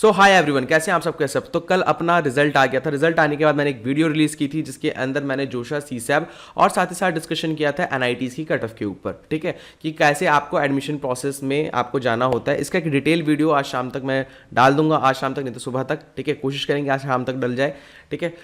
सो hi everyone, कैसे हैं आप सब? कैसे तो कल अपना रिजल्ट आ गया था। रिजल्ट आने के बाद मैंने एक वीडियो रिलीज की थी जिसके अंदर मैंने जोशा, सीसैब और साथ ही साथ डिस्कशन किया था एनआईटीज की कट ऑफ के ऊपर। ठीक है, कि कैसे आपको एडमिशन प्रोसेस में आपको जाना होता है। इसका एक डिटेल वीडियो आज शाम तक मैं डाल दूंगा, आज शाम तक नहीं तो सुबह तक। ठीक है, कोशिश करेंगे आज शाम तक डल जाए। ठीक है,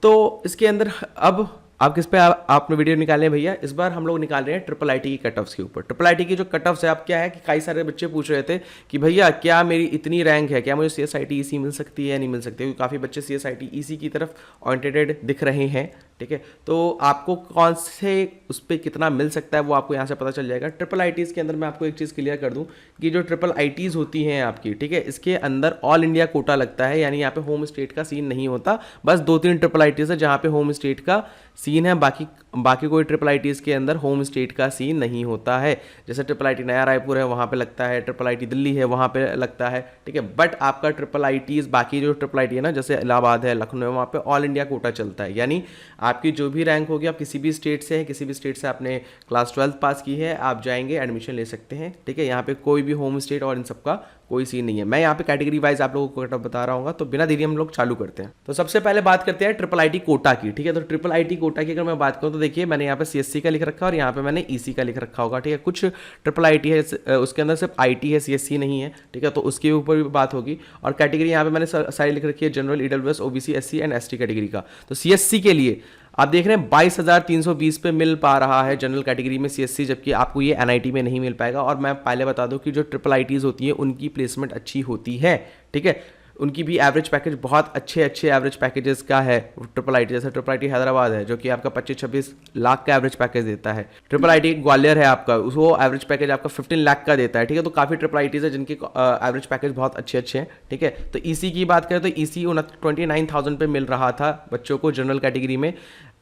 तो इसके अंदर अब आप किस पे आपने वीडियो निकाले हैं भैया? इस बार हम लोग निकाल रहे हैं ट्रिपल आईटी की कट ऑफ्स के ऊपर। ट्रिपल आईटी की जो कट ऑफ्स है, अब क्या है कि कई सारे बच्चे पूछ रहे थे कि भैया क्या मेरी इतनी रैंक है, क्या मुझे सीएसआईटी ईसी मिल सकती है या नहीं मिल सकती है? क्योंकि काफ़ी बच्चे सीएसआईटी ईसी की तरफ ओरिएंटेड दिख रहे हैं। ठीक है, तो आपको कौन से उस पर कितना मिल सकता है वो आपको यहाँ से पता चल जाएगा। ट्रिपल आईटीज़ के अंदर मैं आपको एक चीज़ क्लियर कर दूँ कि जो ट्रिपल आईटीज़ होती हैं आपकी, ठीक है, इसके अंदर ऑल इंडिया कोटा लगता है, यानी यहाँ पे होम स्टेट का सीन नहीं होता। बस 2-3 ट्रिपल आईटीज़ है जहाँ पे होम स्टेट का सीन है, बाकी कोई ट्रिपल आईटीज़ के अंदर होम स्टेट का सीन नहीं होता है। जैसे ट्रिपल आईटी नया रायपुर है वहाँ पे लगता है, ट्रिपल आईटी दिल्ली है वहाँ पे लगता है। ठीक है, बट आपका ट्रिपल आईटीज़ बाकी जो ट्रिपल आईटी है ना, जैसे इलाहाबाद है, लखनऊ है, वहाँ पे ऑल इंडिया कोटा चलता है। यानी आपकी जो भी रैंक होगी, आप किसी भी स्टेट से है, किसी भी स्टेट से आपने क्लास 12 पास की है, आप जाएंगे एडमिशन ले सकते हैं। ठीक है, यहाँ पे कोई भी होम स्टेट और इन सब का कोई सीन नहीं है। मैं यहाँ पे कैटेगरी वाइज आप लोगों को कट ऑफ बता रहा हूँ, तो बिना देरी हम लोग चालू करते हैं। तो सबसे पहले बात करते हैं ट्रिपल आईटी कोटा की। ठीक है, तो ट्रिपल आईटी कोटा की अगर मैं बात करूँ तो देखिए मैंने यहाँ पे सीएससी का लिख रखा है और यहाँ पे मैंने ईसी का लिख रखा होगा। ठीक है, कुछ ट्रिपल आईटी है उसके अंदर सिर्फ आईटी है, सीएससी नहीं है। ठीक है, तो उसके ऊपर भी बात होगी। और कैटेगरी यहाँ पे मैंने सारी लिख रखी है, general, EWS, OBC, SC and ST category का। तो सीएससी के लिए आप देख रहे हैं 22,320 पे मिल पा रहा है जनरल कैटेगरी में सीएससी, जबकि आपको ये एनआईटी में नहीं मिल पाएगा। और मैं पहले बता दूं कि जो ट्रिपल आईटीज़ होती है उनकी प्लेसमेंट अच्छी होती है। ठीक है, उनकी भी एवरेज पैकेज बहुत अच्छे एवरेज पैकेजेस का है। ट्रिपल आईटी जैसे ट्रिपल आईटी हैदराबाद है जो कि आपका 25-26 लाख का एवरेज पैकेज देता है। ट्रिपल आईटी ग्वालियर है आपका, वो एवरेज पैकेज आपका 15 लाख का देता है। ठीक है, तो काफ़ी ट्रिपल आईटीज़ है जिनके एवरेज पैकेज बहुत अच्छे हैं। ठीक है, तो ईसी की बात करें तो ईसी 29,000 पे मिल रहा था बच्चों को जनरल कैटेगरी में।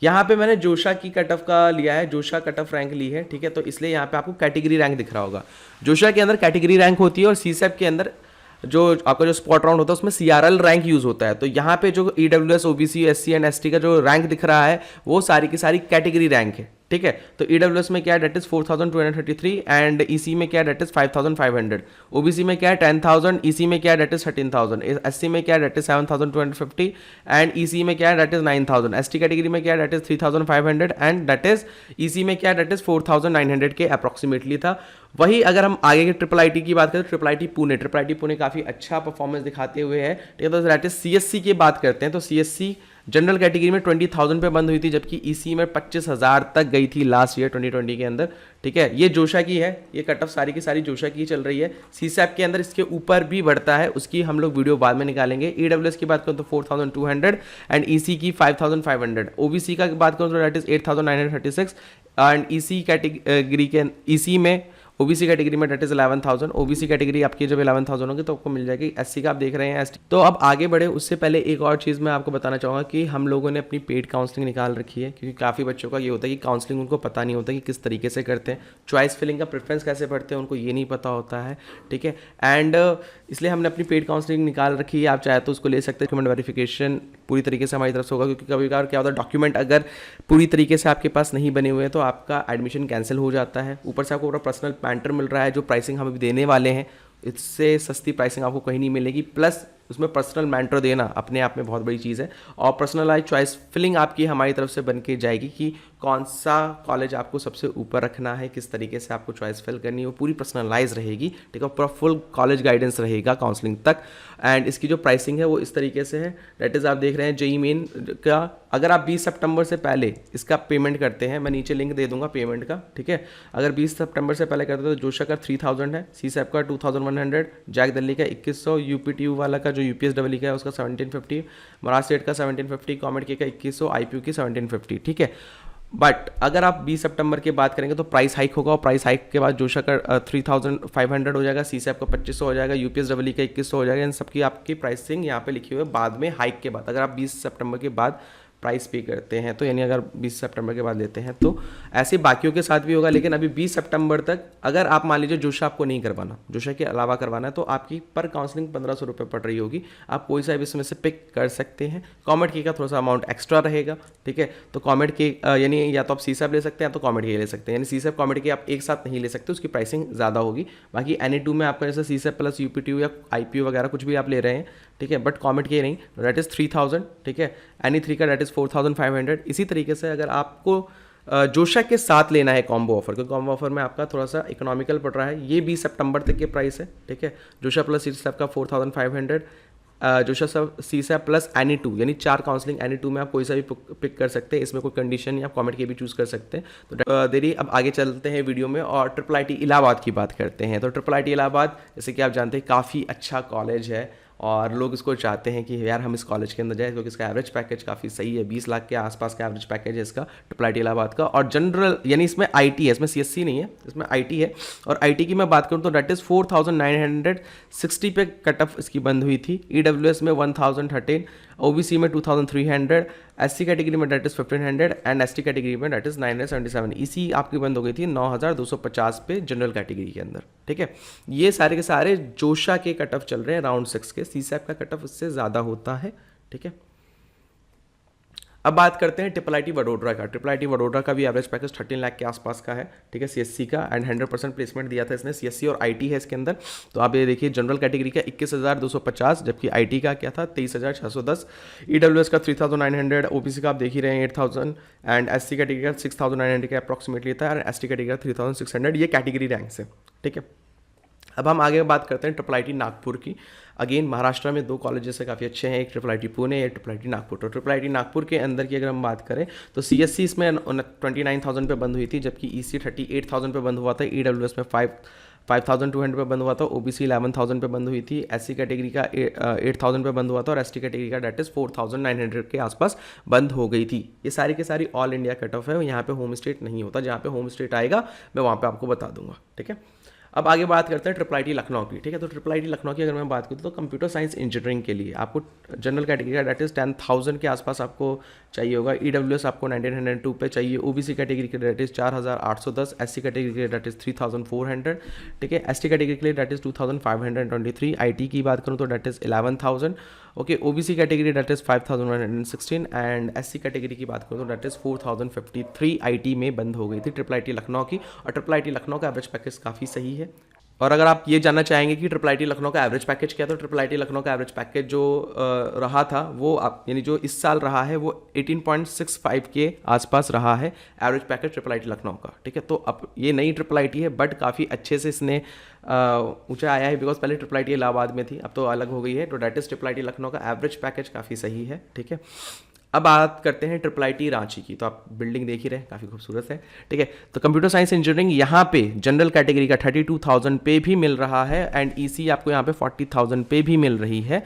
यहाँ पे मैंने जोशा की कट ऑफ का लिया है, जोशा कट ऑफ रैंक ली है। ठीक है, तो इसलिए यहाँ पे आपको कैटेगरी रैंक दिख रहा होगा। जोशा के अंदर कैटेगरी रैंक होती है और सीसैब के अंदर जो आपका जो स्पॉट राउंड होता है उसमें सीआरएल रैंक यूज होता है। तो यहाँ पे जो EWS, OBC, SC and ST का जो रैंक दिख रहा है वो सारी की सारी कैटेगरी रैंक है। ठीक है, तो ईडब्ल्यूएस में क्या है, डेट इज 4,233 एंड ईसी में क्या है, डेट इज 5,500, ओबीसी में क्या है 10,000, ईसी में क्या है, डेट इज 13,000, एससी में क्या है, डेट इज 7,250 एंड ईसी में क्या है, डेट इज 9,000, एसटी कैटेगरी में क्या है, that is 3,500 and that is SC में क्या है, डेट इज 4,900 के अप्रोक्सीमेटली था। वही अगर हम आगे के ट्रिपल आईटी की बात करें तो ट्रिपल आईटी पुणे काफी अच्छा परफॉर्मेंस दिखाते हुए है। ठीक है, तो दैट इज सीएससी की बात करते हैं तो सीएससी जनरल कैटेगरी में 20,000 पे बंद हुई थी, जबकि ईसी में 25,000 तक गई थी लास्ट ईयर 2020 के अंदर। ठीक है, ये जोशा की है, ये कट ऑफ सारी की सारी जोशा की चल रही है। सीसैब के अंदर इसके ऊपर भी बढ़ता है, उसकी हम लोग वीडियो बाद में निकालेंगे। ईडब्ल्यूएस की बात करूँ तो 4,200 एंड ईसी की 5,500, ओबीसी का बात करूँ तो that is 8,936 and EC category के ईसी में ओबीसी कैटेगरी में डेट इज 11,000। ओबीसी कैटेगरी आपकी जब 11,000 होगी तो आपको मिल जाएगी। एससी का आप देख रहे हैं एसटी। तो अब आगे बढ़े उससे पहले एक और चीज़ मैं आपको बताना चाहूँगा कि हम लोगों ने अपनी पेड काउंसलिंग निकाल रखी है, क्योंकि काफ़ी बच्चों का ये होता है कि काउंसलिंग उनको पता नहीं होता कि किस तरीके से करते हैं, चॉइस फिलिंग का प्रेफरेंस कैसे पढ़ते हैं उनको ये नहीं पता होता है। ठीक है, एंड इसलिए हमने अपनी पेड काउंसलिंग निकाल रखी है। आप चाहे तो उसको ले सकते हैं। डॉक्यूमेंट वेरिफिकेशन पूरी तरीके से हमारी तरफ से होगा, क्योंकि कभी कभार क्या होता है डॉक्यूमेंट अगर पूरी तरीके से आपके पास नहीं बने हुए हैं तो आपका एडमिशन कैंसिल हो जाता है। ऊपर से आपको पूरा पर्सनल पैंटर मिल रहा है, जो प्राइसिंग हम अभी देने वाले हैं इससे सस्ती प्राइसिंग आपको कहीं नहीं मिलेगी। प्लस उसमें पर्सनल मेंटर देना अपने आप में बहुत बड़ी चीज़ है और पर्सनलाइज चॉइस फिलिंग आपकी हमारी तरफ से बन के जाएगी कि कौन सा कॉलेज आपको सबसे ऊपर रखना है, किस तरीके से आपको चॉइस फिल करनी है, वो पूरी पर्सनलाइज रहेगी। ठीक है, पूरा फुल कॉलेज गाइडेंस रहेगा काउंसलिंग तक। एंड इसकी जो प्राइसिंग है वो इस तरीके से है, डेट इज़ आप देख रहे हैं जेईई मेन का अगर आप 20 सितंबर से पहले इसका पेमेंट करते हैं, मैं नीचे लिंक दे दूंगा पेमेंट का। ठीक है, अगर 20 सितंबर से पहले करते हैं तो जोशा का 3,000 है, सीसैब का 2,100, जैक दिल्ली का 2100, यूपीटीयू वाला का जो यूपीएसडब्ल्यू का है उसका 1750, महाराष्ट्र स्टेट का 1750, कॉमेड के का 2100, आईपीयू की 1750। ठीक है, बट अगर आप 20 सितंबर की बात करेंगे तो प्राइस हाइक होगा और प्राइस हाइक के बाद जोशा का 3,500 हो जाएगा, सीसैब का 2,500 हो जाएगा, यूपीएसडब्ल्यू का 2,100 हो जाएगा। इन सबकी आपकी प्राइसिंग यहाँ पे लिखी हुई है बाद में हाइक के बाद। अगर आप 20 सितंबर के बाद प्राइस पे करते हैं, तो यानी अगर 20 सितंबर के बाद लेते हैं तो ऐसे बाकियों के साथ भी होगा। लेकिन अभी 20 सितंबर तक अगर आप मान लीजिए जोशा आपको नहीं करवाना, जोशा के अलावा करवाना है, तो आपकी पर काउंसलिंग 1500 रुपये पड़ रही होगी। आप कोई सा भी इसमें से पिक कर सकते हैं। कॉमेड की का थोड़ा सा अमाउंट एक्स्ट्रा रहेगा, ठीक है। तो कॉमेड के यानी या तो आप सीसैप ले सकते हैं या तो कॉमेड के ले सकते हैं। यानी सीसैप कॉमेड के आप एक साथ नहीं ले सकते, उसकी प्राइसिंग ज़्यादा होगी। बाकी NE2 में आपका जैसे सीसैप प्लस UPTU या IPU वगैरह कुछ भी आप ले रहे हैं, ठीक है, बट कॉमेड के नहीं, दैट इज़ 3000, ठीक है। NE3 का दैट इज़ 4500। इसी तरीके से अगर आपको जोशा के साथ लेना है कॉम्बो ऑफर, क्योंकि कॉम्बो ऑफर में आपका थोड़ा सा इकोनॉमिकल पड़ रहा है। ये 20 सितंबर तक के प्राइस है, ठीक है। जोशा प्लस सीसैप का 4500, जोशा सब सीसैप प्लस NE2 यानी 4 काउंसलिंग NE2 में आप कोई सा भी पिक कर सकते हैं। इसमें कोई कंडीशन या कॉमेंट के भी चूज़ कर सकते हैं। तो देरी अब आगे चलते हैं वीडियो में और IIIT इलाहाबाद की बात करते हैं। तो IIIT इलाहाबाद जैसे कि आप जानते हैं काफ़ी अच्छा कॉलेज है और लोग इसको चाहते हैं कि यार हम इस कॉलेज के अंदर जाए, क्योंकि इसका एवरेज पैकेज काफ़ी सही है। 20 लाख के आसपास का एवरेज पैकेज है इसका IIIT इलाहाबाद का। और जनरल यानी इसमें IT है, इसमें CSC नहीं है, इसमें IT है। और IT की मैं बात करूँ तो दैट इज़ 4960 पे कट ऑफ इसकी बंद हुई थी। EWS में 1013, OBC में 2300, SC कैटेगरी में that is 1500 and ST category में दैट इज़ 977। इसी आपकी बंद हो गई थी 9250 पे जनरल कैटेगरी के अंदर, ठीक है। ये सारे के सारे जोशा के कट ऑफ चल रहे हैं राउंड 6 के। सीसैप का कट ऑफ इससे ज़्यादा होता है, ठीक है। अब बात करते हैं IIIT वडोदरा का। IIIT वडोदरा का भी एवरेज पैकेज 13 लाख के आसपास का है, ठीक है, CSC का, एंड 100% प्लेसमेंट दिया था इसने। CSC और IT है इसके अंदर। तो आप ये देखिए जनरल कैटेगरी का 21,250, जबकि IT का क्या था 23,610, EWS का 3,900, OBC का आप देख ही रहे हैं 8,000 एंड SC कैटेगरी का 6,900 के अप्रॉक्सीमेटली था और ST कैटेगरी का 3,600। ये कैटेगरी रैंक्स है, ठीक है। अब हम आगे बात करते हैं IIIT नागपुर की। अगेन महाराष्ट्र में 2 कॉलेजेस है काफ़ी अच्छे हैं, एक IIIT पुणे, एक IIIT नागपुर। तो IIIT नागपुर के अंदर की अगर हम बात करें तो CSC इसमें 29,000 पे बंद हुई थी, जबकि EC 38,000 पे बंद हुआ था, EWS में 5,200 पे बंद हुआ था, OBC 11,000 पे बंद हुई थी, SC कैटेगरी का 8,000 पे बंद हुआ था और ST कैटेगरी का डेट इज़ 4,900 के आसपास बंद हो गई थी। ये सारी की सारी ऑल इंडिया कट ऑफ है, यहाँ पे होम स्टेट नहीं होता। जहाँ पे होम स्टेट आएगा मैं वहाँ पे आपको बता दूंगा, ठीक है। अब आगे बात करते हैं IIIT लखनऊ की, ठीक है। तो IIIT लखनऊ की अगर मैं बात करूँ तो कंप्यूटर साइंस इंजीनियरिंग के लिए आपको जनरल कैटेगरी का डेट इज़ 10,000 के आसपास आपको चाहिए होगा। EWS आपको 1902 पे चाहिए, OBC कैटेगरी के डेट इज़ 4,810, SC कैटेगरी के डेट इज़ 3,400, ठीक है। ST कैटेगरी के लिए डेट इज़ 2,523, IT की बात करूँ तो that is 11,000, okay. OBC category that is 5,116 and SC category की बात करूँ तो डेट इज़ 4,053 IT में बंद हो गई थी IIIT लखनऊ की। और IIIT लखनऊ का एवरेज पैकेज काफ़ी सही है। और अगर आप ये जानना चाहेंगे कि IIIT लखनऊ का एवरेज पैकेज क्या, तो IIIT लखनऊ का एवरेज पैकेज जो रहा था वो आप यानी जो इस साल रहा है वो 18.65 के आसपास रहा है एवरेज पैकेज IIIT लखनऊ का, ठीक है। तो अब ये नई IIIT है बट काफ़ी अच्छे से इसने ऊंचा आया है, बिकॉज पहले IIIT इलाहाबाद में थी, अब तो अलग हो गई है। तो डेट इज IIIT लखनऊ का एवरेज पैकेज काफ़ी सही है, ठीक है। अब बात करते हैं IIIT रांची की। तो आप बिल्डिंग देख ही रहे हैं, काफ़ी खूबसूरत है, ठीक है। तो कंप्यूटर साइंस इंजीनियरिंग यहाँ पे जनरल कैटेगरी का 32,000 पे भी मिल रहा है एंड EC आपको यहाँ पे 40,000 पे भी मिल रही है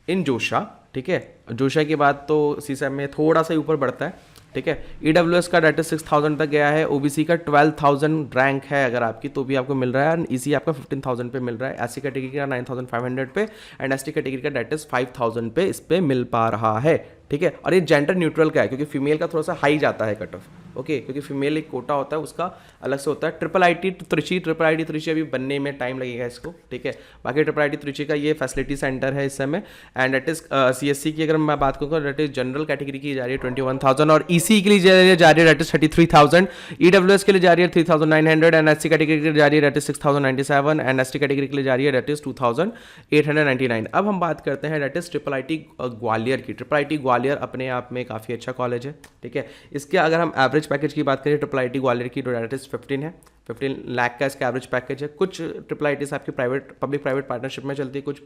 इन जोशा, ठीक है। जोशा के बाद तो CSAP में थोड़ा सा ऊपर बढ़ता है, ठीक है। EWS का डेट 6,000 तक गया है, OBC का 12,000 रैंक है अगर आपकी तो भी आपको मिल रहा है, EC आपका 15,000 पे मिल रहा है, SC कैटेगरी का 9,500 पे एंड ST कैटेगरी का डेट इज 5,000 पे इस पे मिल पा रहा है, ठीक है। और ये जेंडर न्यूट्रल का है क्योंकि फीमेल का थोड़ा सा हाई जाता है कट ऑफ, ओके, क्योंकि फीमेल एक कोटा होता है उसका अलग से होता है। IIIT त्रिची अभी बनने में टाइम लगेगा इसको, ठीक है। बाकी IIIT त्रिची का ये फैसिलिटी सेंटर है इस समय एंड डेट इज CSC की अगर मैं बात करूँ डेट इज जनरल कैटेगरी की जा रही है 21,000 और EC के लिए जा रही है डेट इज 33,000, EWS के लिए जा रही है 3,900 एंड SC कैटेगरी के लिए जा रही है that is 6,097 and ST category के लिए जा रही है डेट इज 2,899। अब हम बात करते हैं डेट इज IIIT ग्वालियर की। IIIT ग्वालियर अपने आप में काफ़ी अच्छा कॉलेज है, ठीक है। इसके अगर हम एवरेज पैकेज की बात करें IIIT ग्वालियर की तो डेट इज 15 है, 15 लाख का इसका एवरेज पैकेज है। कुछ IIITs आपकी पब्लिक प्राइवेट पार्टनरशिप में चलती है, कुछ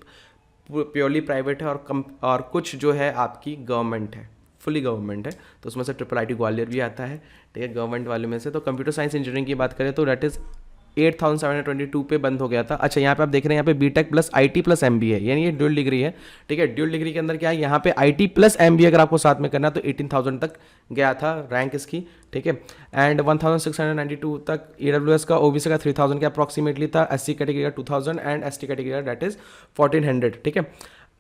प्योरली प्राइवेट है और कुछ जो है आपकी गवर्नमेंट है, फुली गवर्नमेंट है। तो उसमें से IIIT ग्वालियर भी आता है, ठीक है, गवर्नमेंट वाले में से। तो कंप्यूटर साइंस इंजीनियरिंग की बात करें तो डेट इज 8,722 पे बंद हो गया था। अच्छा, यहाँ पे आप देख रहे हैं यहाँ पे BTech plus IT plus MBA यानी ये ड्यूल डिग्री है, ठीक है। ड्यूल डिग्री के अंदर क्या है, यहाँ पे IT प्लस MBA अगर आपको साथ में करना तो 18,000 तक गया था रैंक इसकी, ठीक है। एंड 1,692 तक EWS का, OBC का 3,000 के अप्रॉक्सीमेटली था, SC कैटेगरी का 2,000 एंड ST कैटेगरी का डेट इज 1,400, ठीक है।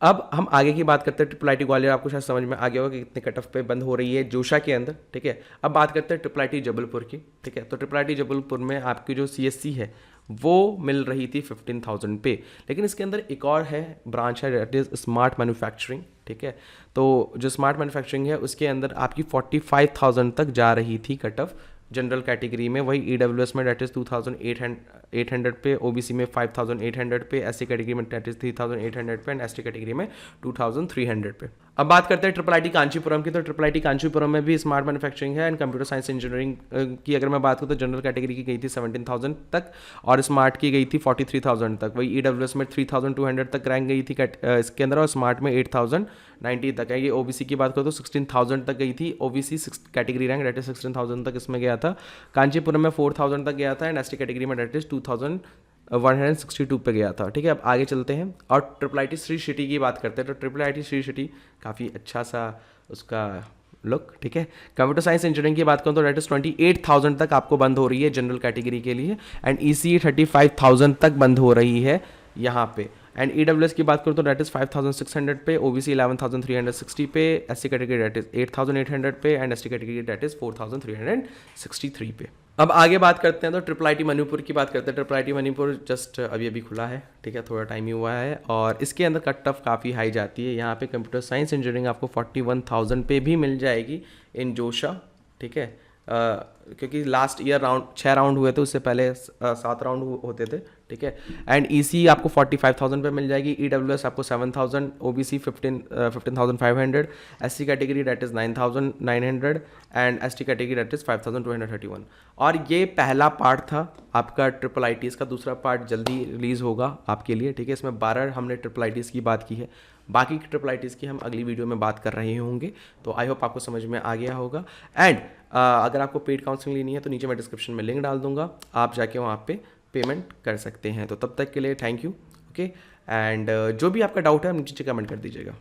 अब हम आगे की बात करते हैं। ट्रिपल आईटी ग्वालियर आपको शायद समझ में आ गया होगा कि कितने कट ऑफ पे बंद हो रही है जोशा के अंदर, ठीक है। अब बात करते हैं ट्रिपल आईटी जबलपुर की, ठीक है। तो ट्रिपल आईटी जबलपुर में आपकी जो सीएससी है वो मिल रही थी 15,000 पे, लेकिन इसके अंदर एक और है ब्रांच है, दैट इज स्मार्ट मैन्युफैक्चरिंग, ठीक है। तो जो स्मार्ट मैन्युफैक्चरिंग है उसके अंदर आपकी 45,000 तक जा रही थी कट ऑफ जनरल कैटेगरी में। वही ईडब्ल्यूएस में डेट इज 2,800 पे, ओबीसी में 5,800 पे, एससी कैटेगरी में डेट इज 3,800 पे एंड एसटी कैटेगरी में 2,300 पे। अब बात करते हैं ट्रिपल आईटी कांचीपुरम की। तो ट्रिपल आईटी कांचीपुरम में भी स्मार्ट मैन्युफैक्चरिंग है एंड कंप्यूटर साइंस इंजीनियरिंग की अगर मैं बात करूँ तो जनरल कैटेगरी की गई थी 17,000 तक और स्मार्ट की गई थी 43,000 तक। वही ईडब्ल्यूएस में 3,200 तक रैंक गई थी इसके अंदर और स्मार्ट में 8,090 तक है। ये ओबीसी की बात करो तो 16,000 तक गई थी OBC category rank, that is 16,000 तक इसमें गया था। कांचीपुरम में 4,000 तक गया था एंड एसटी कैटेगरी में डेट इज 2,162 पे गया था, ठीक है। अब आगे चलते हैं और ट्रिपल आईटी श्री सिटी की बात करते हैं। तो ट्रिपल आईटी श्री सिटी काफ़ी अच्छा सा उसका लुक, ठीक है। कंप्यूटर साइंस इंजीनियरिंग की बात करूँ तो डेट इज 28,000 तक आपको बंद हो रही है जनरल कैटेगरी के लिए एंड ईसीई 35,000 तक बंद हो रही है यहाँ पे। एंड ईडब्ल्यूएस की बात करूँ तो डेट इज 5,600 पे, ओबीसी 11,360 पे, एससी कैटेगरी डेट इज 8,800 पे and ST category that is 4,363 पे। अब आगे बात करते हैं तो ट्रिपल आईटी मणिपुर की बात करते हैं। ट्रिपल आईटी मणिपुर जस्ट अभी अभी खुला है, ठीक है, थोड़ा टाइम ही हुआ है और इसके अंदर कट ऑफ काफ़ी हाई जाती है। यहाँ पे कंप्यूटर साइंस इंजीनियरिंग आपको 41,000 पे भी मिल जाएगी इन जोशा, ठीक है। क्योंकि लास्ट ईयर 6 राउंड हुए थे, उससे पहले 7 राउंड होते थे, ठीक है। एंड ईसी आपको 45,000 पे मिल जाएगी, ईडब्ल्यूएस आपको 7,000, OBC 15,500, SC category that is 9,900 and ST category that is 5,231। और ये पहला पार्ट था आपका ट्रिपल आईटीज़ का। दूसरा पार्ट जल्दी रिलीज़ होगा आपके लिए, ठीक है। इसमें 12 हमने ट्रिपल आईटीज़ की बात की है, बाकी की ट्रिपल आईटीज़ की हम अगली वीडियो में बात कर रहे होंगे। तो आई होप आपको समझ में आ गया होगा। एंड अगर आपको पेड काउंसलिंग लेनी है तो नीचे मैं डिस्क्रिप्शन में लिंक डाल दूंगा, आप जाके वहाँ पे पेमेंट कर सकते हैं। तो तब तक के लिए थैंक यू, ओके। एंड जो भी आपका डाउट है नीचे कमेंट कर दीजिएगा।